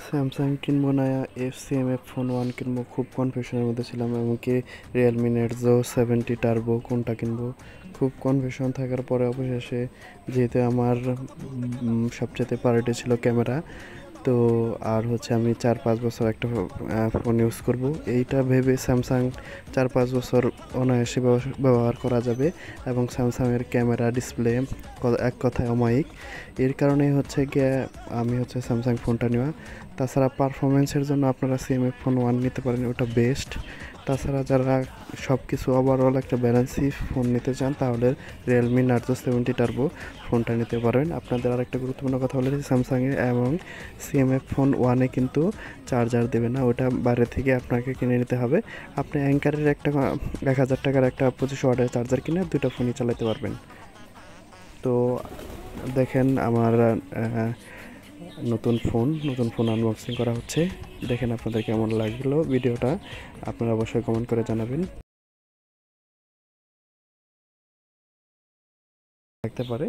Samsung কিনবো না F phone one কিনবো, খুব কনফিউশনের মধ্যে ছিলাম। এমনকি রিয়েলমি নেটজো 70 টার্বো কোনটা কিনবো, খুব কনফিউশন থাকার পরে অবশেষে, যেহেতু আমার সবচেয়ে প্রায়োরিটি ছিল ক্যামেরা, তো আর হচ্ছে আমি 4-5 বছর একটা ফোন ইউজ করব, এইটা ভেবে স্যামসাং 4-5 বছর অনায়াসে ব্যবহার করা যাবে। এবং স্যামসাংয়ের ক্যামেরা ডিসপ্লে এক কথায় অমায়িক। এর কারণেই হচ্ছে গিয়ে আমি হচ্ছে স্যামসাং ফোনটা নেওয়া। তাছাড়া পারফরমেন্সের জন্য আপনারা সিএমএফ ফোন ওয়ান নিতে পারেন, ওটা বেস্ট। তাছাড়া যারা সব কিছু ওভারঅল একটা ব্যালেন্সি ফোন নিতে চান, তাহলে রিয়েলমি নার্জো 70 টার্বো ফোনটা নিতে পারেন। আপনাদের আরেকটা গুরুত্বপূর্ণ কথা বলেছি, স্যামসাংয়ে এবং সিএমএফ ফোন ওয়ানে কিন্তু চার্জার দেবে না, ওটা বাইরে থেকে আপনাকে কিনে নিতে হবে। আপনি অ্যাঙ্কারের একটা 1000 টাকার একটা 2500 ওয়াটের চার্জার কিনে দুটো ফোনই চালাতে পারবেন। তো দেখেন আমার নতুন ফোন আনবক্সিং করা হচ্ছে। দেখেন আপনাদের কেমন লাগলো ভিডিওটা, আপনারা অবশ্যই কমেন্ট করে জানাবেন। থাকতে পারে।